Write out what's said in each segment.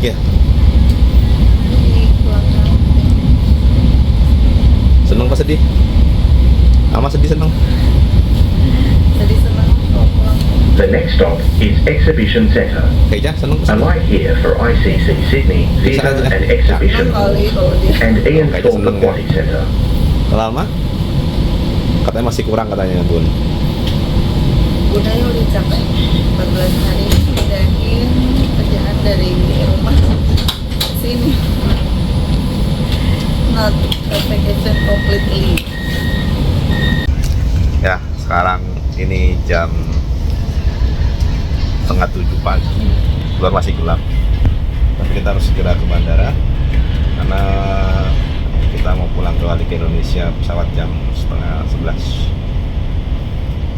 balik ya? Seneng apa sedih? Ama sedih seneng? Jadi senang kalau pulang. The next stop is Exhibition Centre. Kayaknya seneng A light here for ICC Sydney Theatre and Exhibition Hall Kali kalau dia and Ian Kayaknya Thorpe seneng ya. Aquatic Centre. lama? Katanya masih kurang katanya Bun. gunanya udah capek 14 hari ngerjain kerjaan dari rumah ke sini. Not a vacation completely. Ya, sekarang ini jam 6:30 pagi. Luar masih gelap. Tapi kita harus segera ke bandara karena kita mau pulang kembali ke Indonesia pesawat jam 10:30.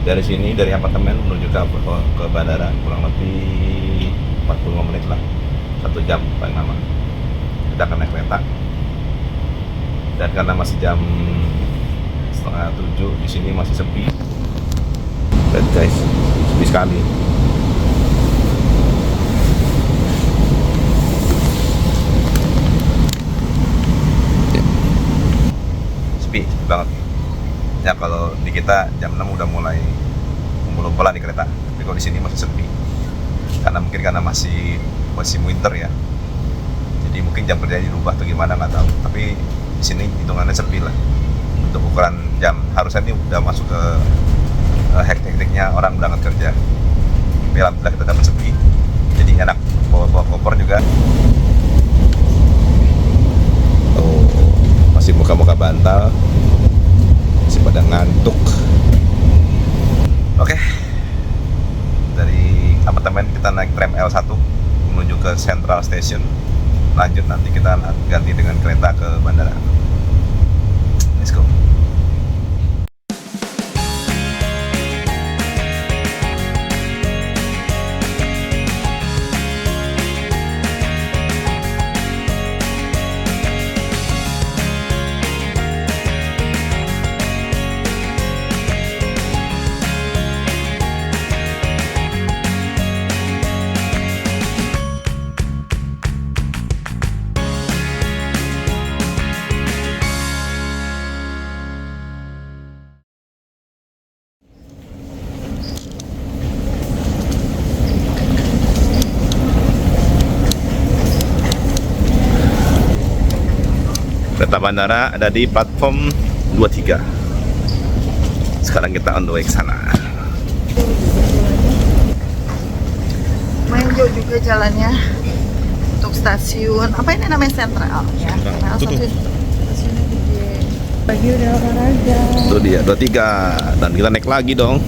Dari sini, dari apartemen menuju ke bandara kurang lebih 45 menit lah, 1 jam paling lama. Kita akan naik kereta. Dan karena masih jam 6:30 di sini masih sepi. Lihat guys, sepi sekali. Sepi banget. Ya kalau di kita jam 6 udah mulai ngumpul-ngumpulan di kereta, tapi kalau di sini masih sepi. Karena mungkin karena masih winter ya. Jadi mungkin jam kerjanya dirubah atau gimana nggak tahu. Tapi di sini hitungannya sepi lah. Untuk ukuran jam harusnya ini udah masuk ke hektik-hektiknya orang berangkat kerja. Tapi alhamdulillah kita dapat sepi. Jadi enak bawa koper juga. Oh, masih muka-muka bantal. Masih pada ngantuk. Oke. Dari apartemen kita naik tram L1 menuju ke Central Station. Lanjut nanti kita ganti dengan kereta ke bandara. Let's go. Kereta bandara ada di platform 23. Sekarang kita on the way ke sana. Main jauh juga jalannya untuk stasiun. Apa ini namanya Sentral? Ya. Nah, Itu tuh. stasiunnya gede. Pagi udah olahraga. Itu dia 23 dan kita naik lagi dong.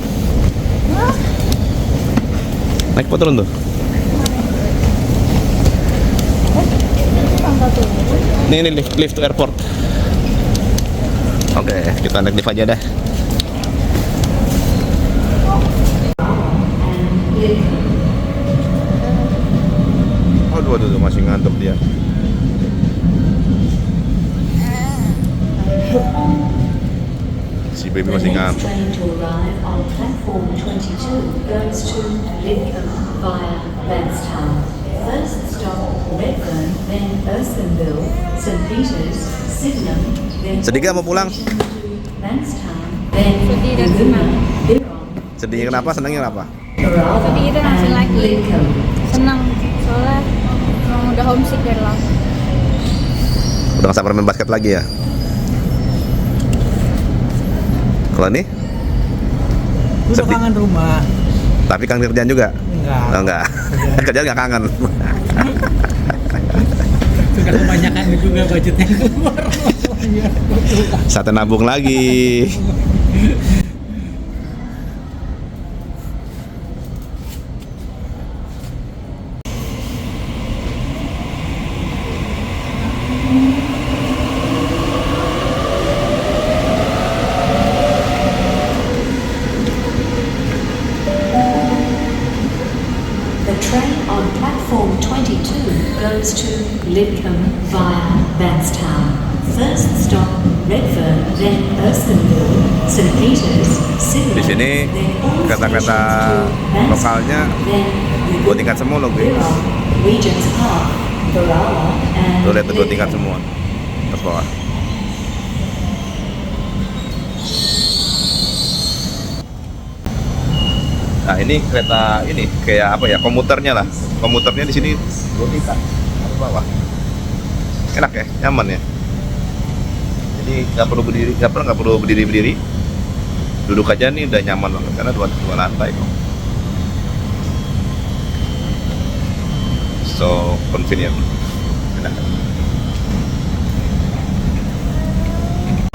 Naik apa turun tuh? Ini lift to airport. Oke, kita naik lift aja dah. Aduh, masih ngantuk dia. Si baby masih ngantuk. Train to arrive on platform 22 goes to Lidcombe via Bankstown. First stop Redfern, then Erskineville, St Peters, Sydenham, then Sedih gak mau pulang? Bankstown, then Sedih dan senang. Birong, Sedihnya kenapa? Senangnya kenapa? Sedih kita masih and lagi. Lidcombe. Senang soalnya emang udah homesick dari lama. Udah gak sabar main basket lagi ya? Kalau ini? Udah Sedih. kangen rumah. Tapi kangen kerjaan juga? Enggak. Oh, enggak. Kerjaan nggak kangen. Sudah kebanyakan juga budgetnya keluar. Saatnya nabung lagi. The train on platform 22 goes to Lidcombe via Bankstown. First stop Redfern, then Erskineville, St Peters, Sydenham. Di sini then kereta-kereta stations to lokalnya Bankstown, then dua tingkat semua loh, gue. Birong, Regent's Park, Kerala, and Tuh lihat tuh 2 tingkat Lidcombe. semua atas bawah. Nah ini kereta ini kayak apa ya, komuternya lah. Komuternya di sini 2 tingkat atas bawah. Enak ya, nyaman ya. Jadi nggak perlu berdiri. Duduk aja nih udah nyaman banget karena dua lantai kok. So convenient. Enak.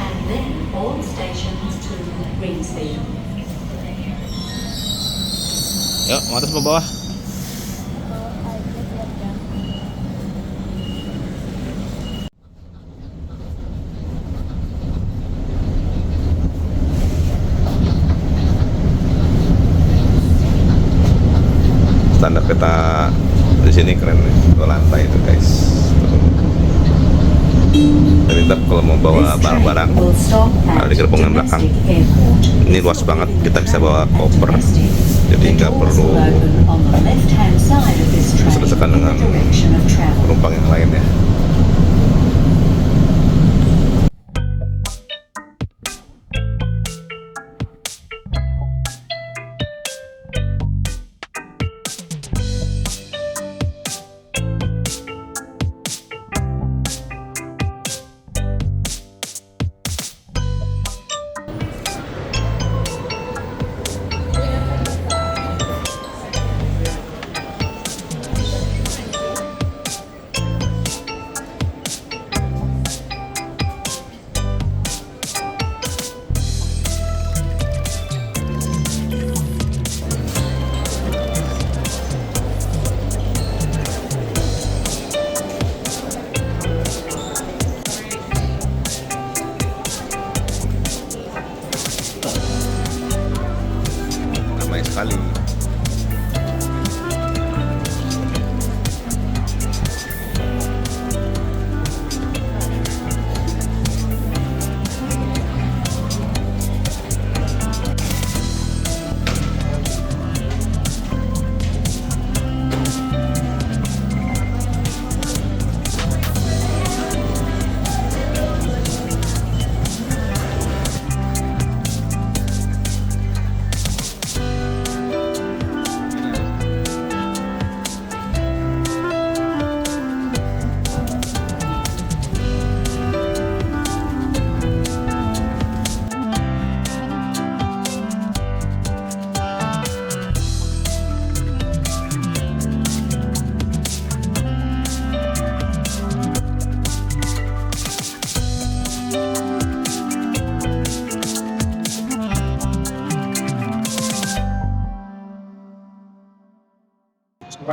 And then all stations to Ringsby. Yuk, mau atas mau bawah. Standar kereta di sini keren nih, 2 lantai itu guys. Tapi ntar kalau mau bawa This train barang-barang, will stop ada at di gerbongan belakang. Domestic Airport. Ini luas banget, kita bisa bawa koper. Jadi nggak perlu desek-desekan dengan penumpang yang lain ya. Ramai sekali.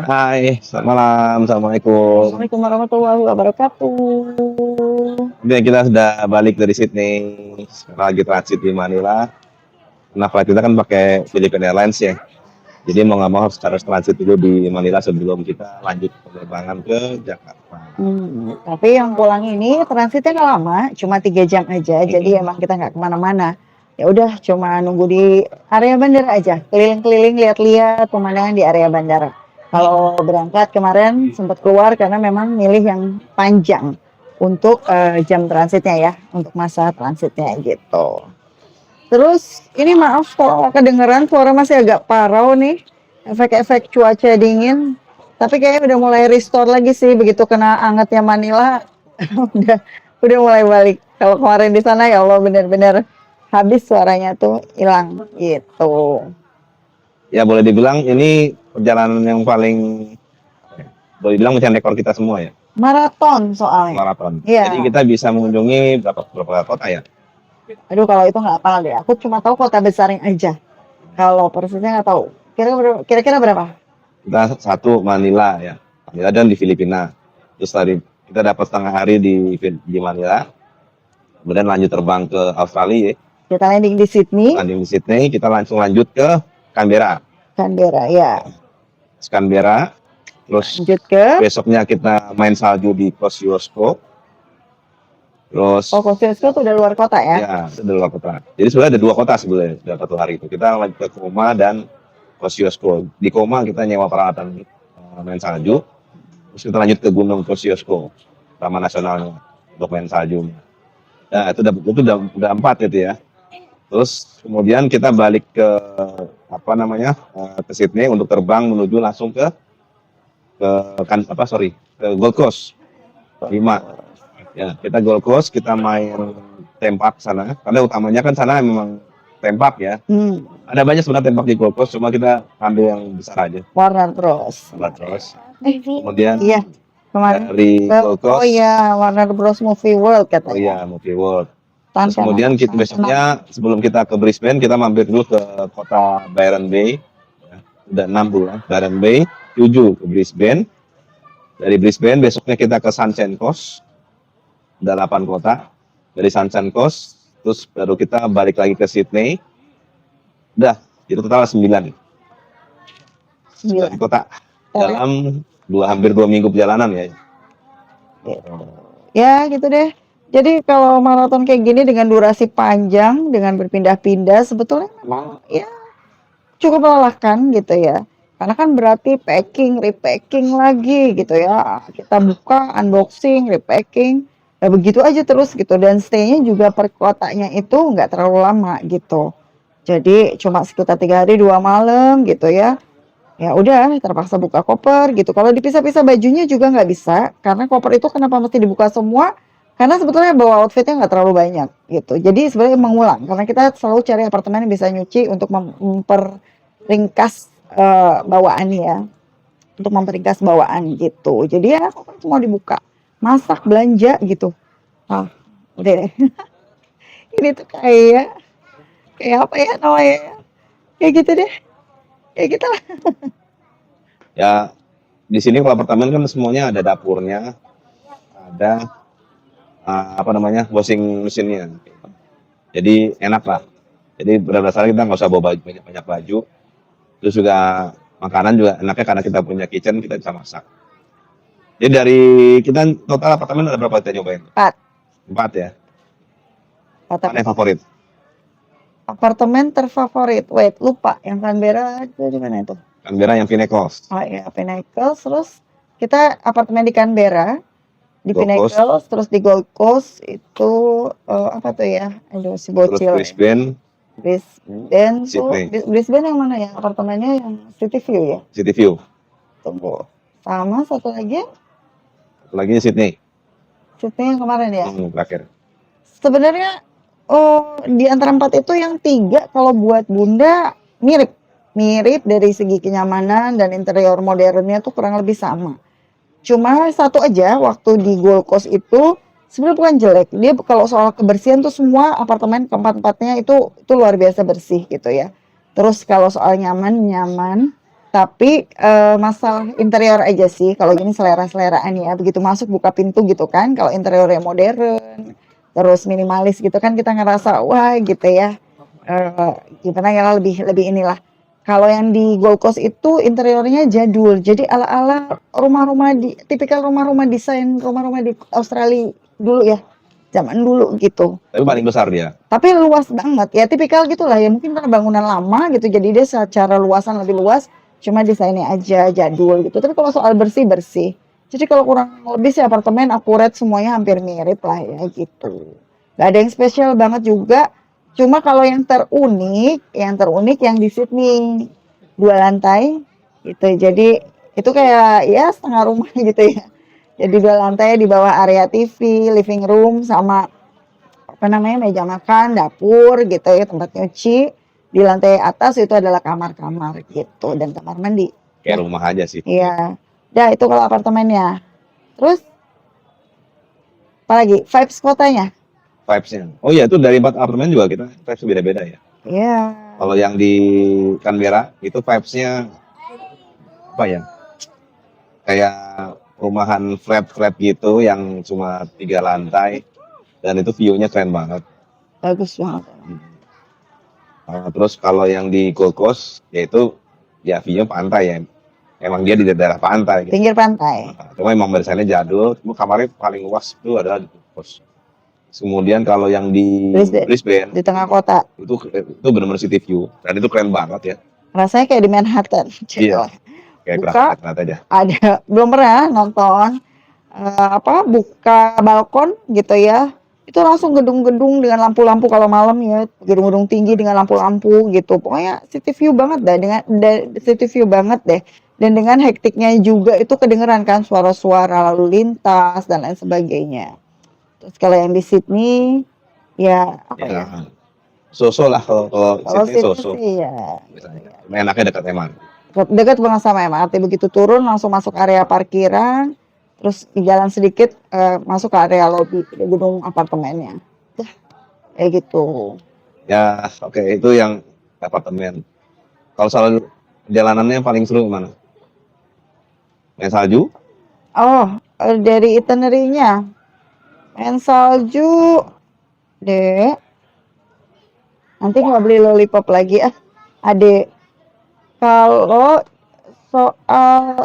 Hai, selamat malam, assalamualaikum. Assalamualaikum warahmatullahi wabarakatuh. Jadi kita sudah balik dari Sydney, sekarang lagi transit di Manila. Nah, flight kita kan pakai Philippine Airlines ya. Jadi mau nggak mau harus transit dulu di Manila sebelum kita lanjut penerbangan ke Jakarta. Tapi yang pulang ini transitnya nggak lama, cuma 3 jam aja. Jadi emang kita nggak kemana-mana. Ya udah, cuma nunggu di area bandara aja, keliling-keliling, lihat-lihat pemandangan di area bandara. Kalau berangkat kemarin sempat keluar karena memang milih yang panjang untuk jam transitnya ya, untuk masa transitnya gitu. Terus ini maaf kalau kedengeran suara masih agak parau nih, efek-efek cuaca dingin. Tapi kayaknya udah mulai restore lagi sih begitu kena angetnya Manila, udah mulai balik. Kalau kemarin di sana ya Allah benar-benar habis suaranya tuh hilang gitu. Ya boleh dibilang ini perjalanan yang paling boleh dibilang mencari rekor kita semua ya, Maraton soalnya. maraton. Iya. Jadi kita bisa mengunjungi berapa kota ya? Aduh kalau itu nggak hafal deh. Aku cuma tahu kota besarnya aja. Kalau persisnya nggak tahu. Kira-kira berapa? Kita satu Manila ya, Manila dan di Filipina. Terus tadi kita dapat setengah hari di Manila, kemudian lanjut terbang ke Australia ya. Kita landing di Sydney, Landing di Sydney, kita langsung lanjut ke Canberra. Canberra ya. Canberra, terus Lanjut ke besoknya kita main salju di Kosciuszko. Terus Kosciuszko tuh udah luar kota ya. ya, itu di luar kota. Jadi sebenarnya ada 2 kota sebenarnya dalam 1 hari itu. Kita lanjut ke Koma dan Kosciuszko. Di Koma kita nyewa peralatan main salju. Terus kita lanjut ke Gunung Kosciuszko, Taman Nasional untuk main salju. Nah, itu udah 4 gitu ya. Terus kemudian kita balik ke ke Sydney untuk terbang menuju langsung ke ke Gold Coast 5. Ya, kita Gold Coast, kita main tempak sana. Karena utamanya kan sana memang tempak ya. Ada banyak sebenarnya tempak di Gold Coast, cuma kita ambil yang besar aja. Warner Bros. Terus kemudian Iya, kemarin. dari Gold Oh Coast, iya, Warner Bros Movie World oh katanya. iya, Movie World. Tanpa Terus kemudian kita besoknya sebelum kita ke Brisbane, kita mampir dulu ke kota Byron Bay. Ya, udah 6 bulan, Byron Bay, 7 ke Brisbane. Dari Brisbane besoknya kita ke Sunshine Coast. Udah 8 kota. Dari Sunshine Coast, terus baru kita balik lagi ke Sydney. Udah, itu total 9 kota dalam hampir 2 minggu perjalanan ya. Ya gitu deh. Jadi kalau maraton kayak gini dengan durasi panjang, dengan berpindah-pindah, sebetulnya memang ya cukup melelahkan gitu ya. Karena kan berarti packing, repacking lagi gitu ya. Kita buka, unboxing, repacking, ya begitu aja terus gitu. Dan stay-nya juga per kotanya itu nggak terlalu lama gitu. Jadi cuma sekitar 3 hari 2 malam gitu ya. Ya udah terpaksa buka koper gitu. Kalau dipisah-pisah bajunya juga nggak bisa. Karena koper itu kenapa mesti dibuka semua? Karena sebetulnya bawa outfitnya nggak terlalu banyak gitu. Jadi sebenarnya mengulang. Karena kita selalu cari apartemen yang bisa nyuci untuk memperingkas bawaan ya. Untuk memperingkas bawaan gitu. Jadi ya koper semua dibuka. Masak, belanja gitu. Ah, udah deh. Ini tuh kayak apa ya namanya? Kayak gitu deh. Kayak gitu lah. Ya, di sini kalau apartemen kan semuanya ada dapurnya, ada washing mesinnya. Jadi enak lah. Jadi berdasarkan kita nggak usah bawa banyak baju. Terus juga makanan juga enaknya karena kita punya kitchen, kita bisa masak. Jadi dari kita total apartemen ada berapa kita nyobain? 4 ya. Mana yang favorit? Apartemen terfavorit. Wait, lupa. Yang Canberra itu di mana itu? Canberra yang Pinnacles. Oh iya, Pinnacles. Terus kita apartemen di Canberra, di Gold Pinnacles, terus di Gold Coast itu apa tuh ya? Aduh si Terus bocil. Brisbane, Brisbane tuh, Sydney. Brisbane yang mana ya? Apartemennya yang City View ya? City View. Tunggu. Sama satu lagi, Satu lagi Sydney. Sydney yang kemarin ya? Terakhir. Sebenarnya di antara 4 itu yang 3 kalau buat Bunda mirip dari segi kenyamanan dan interior modernnya tuh kurang lebih sama. Cuma satu aja waktu di Gold Coast itu sebenarnya bukan jelek. Dia kalau soal kebersihan tuh semua apartemen keempat-empatnya itu luar biasa bersih gitu ya. Terus kalau soal nyaman, tapi masalah interior aja sih. Kalau gini selera-seleraan ya. Begitu masuk buka pintu gitu kan. Kalau interiornya modern, terus minimalis gitu kan kita ngerasa wah gitu ya. Gimana ya lebih inilah. Kalau yang di Gold Coast itu interiornya jadul. Jadi ala-ala rumah-rumah tipikal rumah-rumah desain rumah-rumah di Australia dulu ya. Zaman dulu gitu. Tapi paling besar dia. Tapi luas banget ya, tipikal gitulah ya. Mungkin karena bangunan lama gitu, jadi dia secara luasan lebih luas. Cuma desainnya aja jadul gitu. Tapi kalau soal bersih. Jadi kalau kurang lebih sih apartemen akurat semuanya hampir mirip lah ya gitu. Gak ada yang spesial banget juga. Cuma kalau yang terunik yang di Sydney 2 lantai gitu. Jadi itu kayak ya setengah rumah gitu ya. Jadi 2 lantai di bawah area TV, living room sama meja makan, dapur gitu ya, tempat nyuci. Di lantai atas itu adalah kamar-kamar gitu dan kamar mandi. Kayak rumah aja sih. Iya. Dah itu kalau apartemennya. Terus apalagi vibes kotanya? Vibes-nya. Oh iya, itu dari 4 apartemen juga kita vibes beda-beda ya. Iya. Kalau yang di Canberra itu vibes-nya apa ya? Kayak rumahan flat gitu yang cuma 3 lantai dan itu view-nya keren banget. Bagus banget. Terus kalau yang di Gold Coast yaitu ya view-nya pantai ya. Emang dia di daerah pantai gitu. Pinggir pantai. Cuma emang desainnya jadul, cuma kamarnya paling luas itu adalah di Gold Coast. Kemudian kalau yang di Brisbane di tengah kota itu benar-benar city view dan itu keren banget ya. rasanya kayak di Manhattan. Iya. Kayak buka, kerasa aja. ada belum pernah nonton buka balkon gitu ya. Itu langsung gedung-gedung dengan lampu-lampu kalau malam ya, gedung-gedung tinggi dengan lampu-lampu gitu. Pokoknya city view banget deh city view banget deh. Dan dengan hektiknya juga itu kedengeran kan suara-suara lalu lintas dan lain sebagainya. Terus kalau yang di Sydney ya apa ya? Ya, so-so lah kalau Kalau Sydney Sydney so-so. sih ya Misalnya. Enaknya dekat emang. dekat banget sama MRT, begitu turun langsung masuk area parkiran, terus jalan sedikit masuk ke area lobi gedung apartemennya. Dah, kayak gitu. Ya, oke, itu yang apartemen. Kalau soal jalanannya yang paling seru mana? Main salju? Oh, dari itinerary-nya main salju deh. Nanti nggak beli lollipop lagi adek. Kalau soal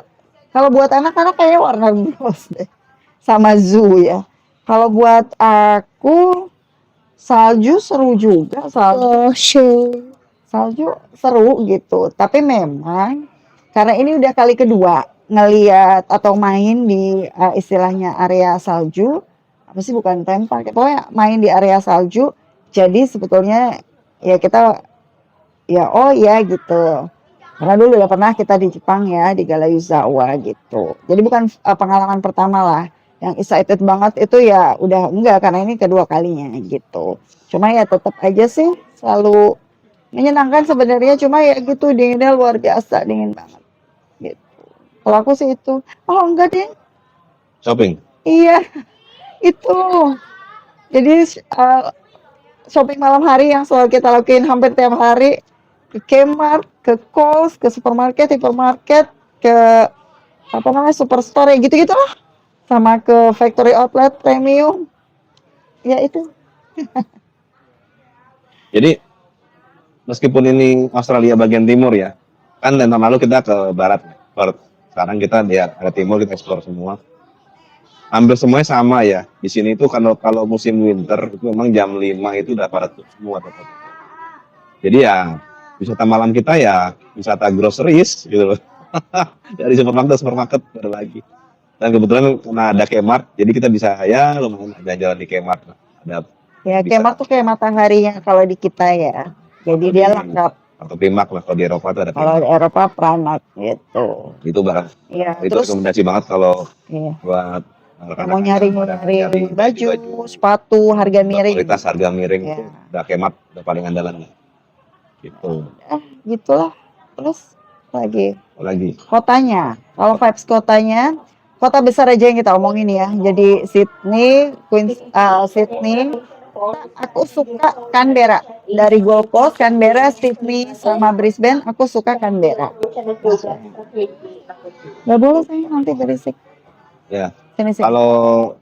kalau buat anak-anak kayaknya Warner Bros deh sama zoo ya. Kalau buat aku salju seru juga, salju seru gitu. Tapi memang karena ini udah kali kedua ngeliat atau main di istilahnya area salju, apa sih bukan theme park, pokoknya main di area salju. Jadi sebetulnya ya kita ya oh ya gitu. Karena dulu ya pernah kita di Jepang ya di Galayuzawa gitu. Jadi bukan pengalaman pertama lah. Yang excited banget itu ya udah enggak karena ini kedua kalinya gitu. Cuma ya tetap aja sih selalu menyenangkan sebenarnya, cuma ya gitu dinginnya luar biasa, dingin banget gitu. Kalau aku sih itu. Oh enggak deh. Shopping? Iya, itu. Jadi shopping malam hari yang selalu kita lakuin hampir tiap hari, ke Kmart, ke Kohl's, ke supermarket, hipermarket, ke apa namanya superstore ya gitu-gitu lah, sama ke factory outlet premium. Ya itu. Jadi, meskipun ini Australia bagian timur ya, kan tahun lalu kita ke barat, Perth. Sekarang kita lihat ada timur, kita explore semua. Hampir semuanya sama ya. Di sini itu kalau musim winter itu memang jam 5 itu udah pada tutup semua tempat. Jadi ya wisata malam kita ya wisata groceries gitu loh. Dari supermarket baru lagi. Dan kebetulan karena ada Kmart, jadi kita bisa ya lumayan jalan-jalan di Kmart. Ada Ya bisa Kmart tuh kayak mataharinya kalau di kita ya. Jadi kalau dia di lengkap. atau Primark lah kalau di Eropa itu ada Kalau Kmart. di Eropa Primark gitu. Itu barang Iya, itu terus rekomendasi banget kalau iya. buat Mau rekan-rekan yang pada nyari nyari baju, sepatu, harga miring. kualitas harga miring Ya, itu udah Kmart udah paling andalan gitu. gitulah. Terus Lagi kotanya. Kalau vibes kotanya, kota besar aja yang kita omongin ya. Jadi Sydney, Sydney. Aku suka Canberra. Dari Gold Coast, Canberra, Sydney, sama Brisbane, aku suka Canberra. Gak boleh saya nanti berisik. ya. Sini sih. Kalau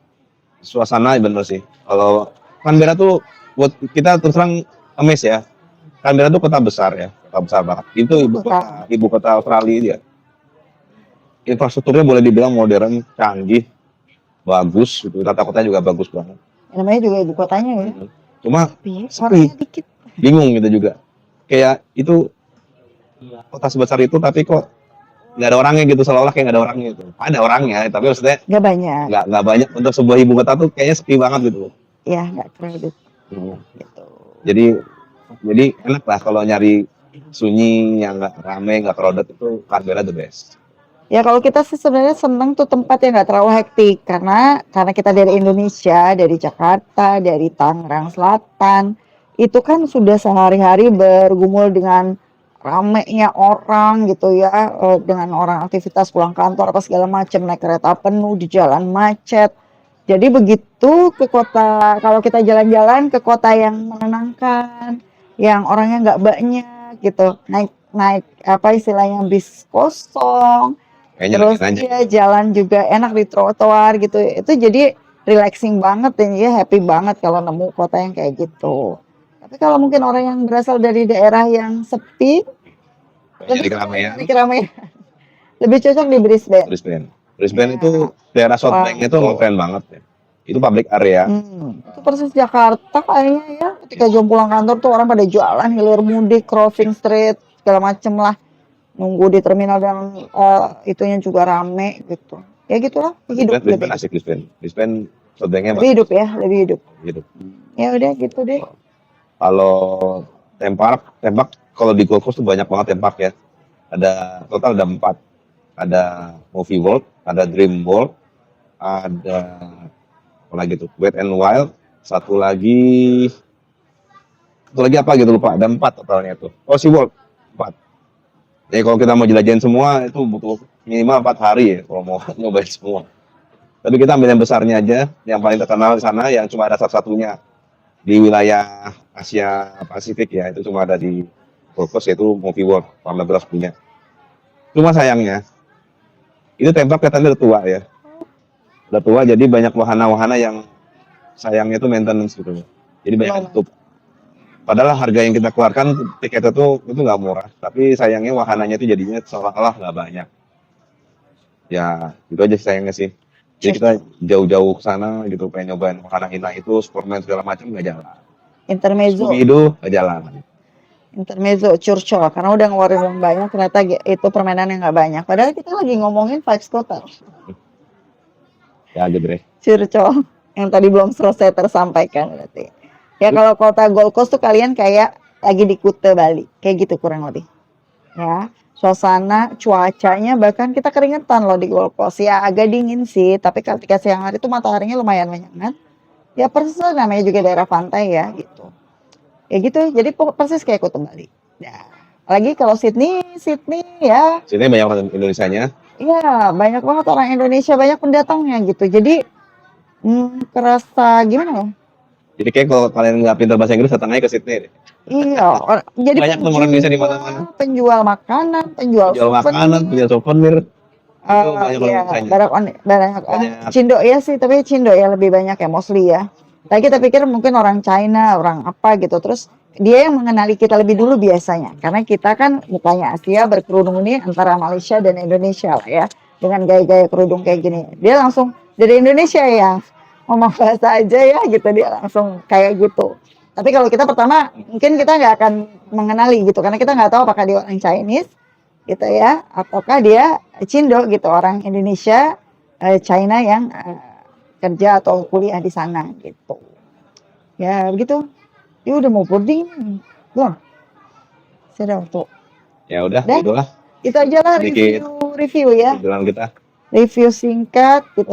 suasana bener sih. Kalau Canberra tuh buat kita terus terang emes ya. Canberra tuh kota besar ya, kota besar banget. Itu ibu kota Australia dia. Infrastrukturnya boleh dibilang modern, canggih, bagus. Gitu. Tata kotanya juga bagus banget. Namanya juga ibu kotanya ya. Cuma Tapi sepi, orangnya dikit. bingung gitu juga. Kayak itu kota sebesar itu tapi kok nggak ada orangnya gitu, seolah-olah kayak nggak ada orangnya gitu. Ada orangnya, tapi maksudnya Gak banyak. nggak banyak untuk sebuah ibu kota tuh kayaknya sepi banget gitu. Ya, gak crowded Hmm. gitu. Jadi enak lah kalau nyari sunyi yang nggak rame, nggak crowded itu Canberra the best. Ya kalau kita sih sebenarnya seneng tuh tempat yang nggak terlalu hektik karena kita dari Indonesia, dari Jakarta, dari Tangerang Selatan, itu kan sudah sehari-hari bergumul dengan ramenya orang gitu ya, dengan orang aktivitas pulang kantor apa segala macam, naik kereta penuh di jalan macet. Jadi begitu ke kota, kalau kita jalan-jalan ke kota yang menenangkan, yang orangnya nggak banyak gitu, naik apa istilahnya bis kosong. Kayaknya Terus lagi nanya. dia jalan juga enak di trotoar gitu. Itu jadi relaxing banget dan dia happy banget kalau nemu kota yang kayak gitu. Tapi kalau mungkin orang yang berasal dari daerah yang sepi, Jadi keramaian. dari keramaian, lebih cocok di Brisbane. Brisbane Ya. itu daerah South Bank itu keren banget ya. Itu public area. Itu persis Jakarta kayaknya ya. Ketika jam pulang kantor tuh orang pada jualan hilir mudik, crossing street, segala macem lah. nunggu di terminal dan itunya juga rame gitu. Ya gitulah, hidup Brisbane lebih, asik Brisbane. Brisbane shootingnya lebih hidup ya, lebih hidup. hidup. Ya udah gitu deh. Kalau tembak kalau di Gold Coast tuh banyak banget tembak ya. Ada total ada 4. Ada Movie World, ada Dream World, ada apa lagi tuh? Wet and Wild, satu lagi apa gitu lupa. Ada 4 totalnya tuh. Oh, SeaWorld 4. Jadi kalau kita mau jelajahin semua itu butuh minimal 4 hari ya kalau mau nyobain semua. Tapi kita ambil yang besarnya aja, yang paling terkenal di sana yang cuma ada satu-satunya di wilayah Asia Pasifik ya, itu cuma ada di Gold Coast yaitu Movie World, Warner Bros punya. Cuma sayangnya, itu tembak katanya udah tua ya. Udah tua jadi banyak wahana-wahana yang sayangnya itu maintenance gitu. Jadi banyak yang tutup. Padahal harga yang kita keluarkan tiket itu nggak murah, tapi sayangnya wahananya itu jadinya seolah-olah nggak banyak. Ya, itu aja sayangnya sih. Jadi kita jauh-jauh ke sana gitu, pengen nyobain wahana Hina itu, Superman segala macam nggak jalan. Intermezzo, Scooby-Doo nggak jalan. intermezzo, curcol karena udah ngeluarin uang banyak ternyata itu permainan yang nggak banyak. Padahal kita lagi ngomongin Five Hotel. Ya gitu deh. Curcol yang tadi belum selesai tersampaikan berarti. Ya kalau kota Gold Coast tuh kalian kayak lagi di Kuta Bali, kayak gitu kurang lebih. Ya, suasana, cuacanya bahkan kita keringetan loh di Gold Coast. Ya agak dingin sih, tapi ketika siang hari tuh mataharinya lumayan menyengat. Ya persis namanya juga daerah pantai ya gitu. Ya gitu, jadi persis kayak Kuta Bali. Ya, lagi kalau Sydney ya, Sini banyak orang Indonesianya. iya banyak banget orang Indonesia, banyak pendatangnya gitu. Jadi kerasa gimana ya? Jadi kayak kalau kalian nggak pintar bahasa Inggris, datang aja ke Sydney deh. Iya, jadi Banyak teman orang Indonesia di mana-mana. penjual makanan, penjual Jual makanan, punya souvenir. Itu banyak orang iya, Indonesianya. banyak Banyak. Cindo ya sih, tapi Cindo ya lebih banyak ya mostly ya. Tapi kita pikir mungkin orang China, orang apa gitu. Terus dia yang mengenali kita lebih dulu biasanya, karena kita kan mukanya Asia berkerudung ini antara Malaysia dan Indonesia lah ya, dengan gaya-gaya kerudung kayak gini. Dia langsung dari Indonesia ya, ngomong bahasa aja ya gitu, dia langsung kayak gitu. Tapi kalau kita pertama mungkin kita nggak akan mengenali gitu, karena kita nggak tahu apakah dia orang Chinese gitu ya, ataukah dia Cindo gitu, orang Indonesia China yang kerja atau kuliah di sana gitu. Ya begitu. Ya udah mau boarding nih. Belum? Sudah waktu. Ya udah, Dah. itulah Itu aja lah Sedikit. review ya. jalan kita. Review singkat gitu.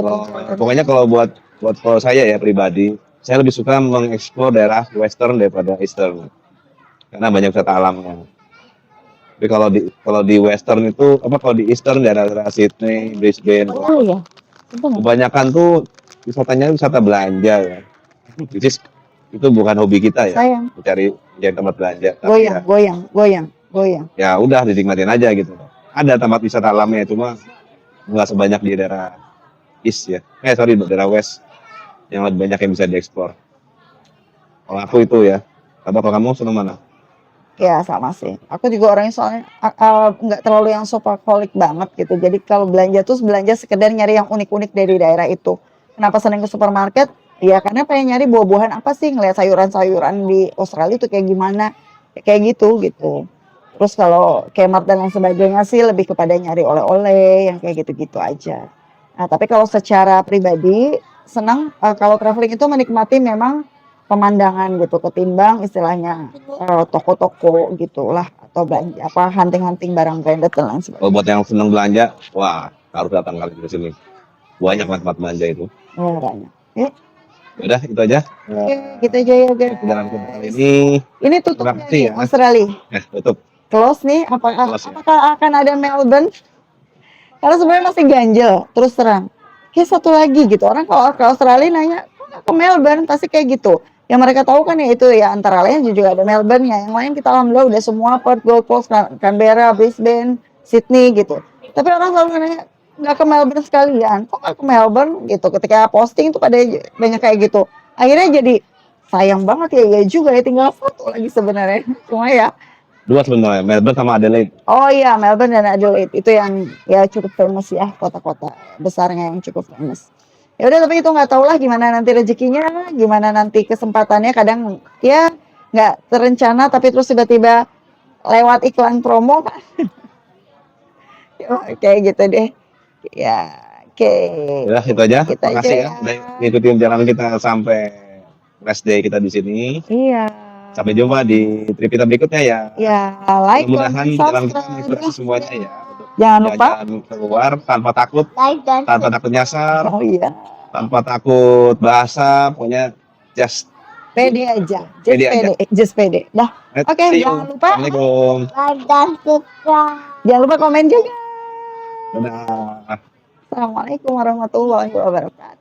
Pokoknya kalau buat kalau saya ya pribadi, saya lebih suka mengeksplor daerah Western daripada Eastern, karena banyak wisata alamnya. Tapi kalau di Western itu kalau di Eastern daerah Sydney, Brisbane, Oh iya. Bentar. kebanyakan tuh wisatanya wisata belanja ya. Itu bukan hobi kita ya, Sayang. mencari tempat belanja. Tapi Goyang. ya udah dinikmatin aja gitu. Ada tempat wisata alamnya cuma nggak sebanyak di daerah East ya. Daerah West yang lebih banyak yang bisa dieksplor. Kalau aku itu ya. Kalau kamu seneng mana? Ya sama sih. Aku juga orangnya soalnya nggak terlalu yang shopaholic banget gitu. Jadi kalau belanja tuh belanja sekedar nyari yang unik-unik dari daerah itu. Kenapa sering ke supermarket? Ya karena pengen nyari buah-buahan apa sih, ngeliat sayuran-sayuran di Australia tuh kayak gimana. Kayak gitu. Terus kalau Kmart dan lain sebagainya sih lebih kepada nyari oleh-oleh yang kayak gitu-gitu aja. Nah tapi kalau secara pribadi senang kalau traveling itu menikmati memang pemandangan gitu ketimbang istilahnya toko-toko gitulah atau belanja apa hunting-hunting barang branded dan lain sebagainya. Kalau buat yang seneng belanja, wah harus datang kali ke sini. Banyak tempat belanja itu. Oh, banyak. Udah itu aja. Oke, gitu aja ya guys. Perjalanan kita kali ini Ini tutupnya Terima kasih nih ya. Australia. tutup. Close nih. Apakah Close ya. akan ada Melbourne? Karena sebenarnya masih ganjel terus terang. Kayak satu lagi gitu. Orang kalau ke Australia nanya, kok nggak ke Melbourne? Pasti kayak gitu. Yang mereka tahu kan ya itu ya antara lain juga ada Melbourne ya. Yang lain kita alhamdulillah udah semua Perth, Gold Coast, Canberra, Brisbane, Sydney gitu. Tapi orang selalu nanya nggak ke Melbourne sekalian, kok nggak ke Melbourne gitu. Ketika posting tuh pada banyak kayak gitu. Akhirnya jadi sayang banget ya juga ya tinggal foto lagi sebenarnya. Cuma ya. Dua sebenarnya, Melbourne sama Adelaide. Oh iya, Melbourne dan Adelaide itu yang ya cukup famous ya, kota-kota besarnya yang cukup famous. Ya udah, tapi itu nggak tahu lah gimana nanti rezekinya, gimana nanti kesempatannya. Kadang ya nggak terencana, tapi terus tiba-tiba lewat iklan promo kan. Kayak gitu deh. Ya, oke. Ya, itu aja. Gitu Makasih aja ya udah ngikutin jalan kita sampai rest day kita di sini. Iya. Sampai jumpa di trip kita berikutnya ya. Ya, like, Mudah-mudahan comment, jalan kita subscribe. menginspirasi semuanya ya. Untuk Jangan lupa. jalan keluar tanpa takut, Like dan tanpa takut nyasar, Oh iya. tanpa takut bahasa, pokoknya just Pede aja. Just Pede aja. pede. Just pede. Dah. let's Oke, see you. jangan lupa. Assalamualaikum. Like dan subscribe. Jangan lupa komen juga. Dadah. Assalamualaikum warahmatullahi wabarakatuh.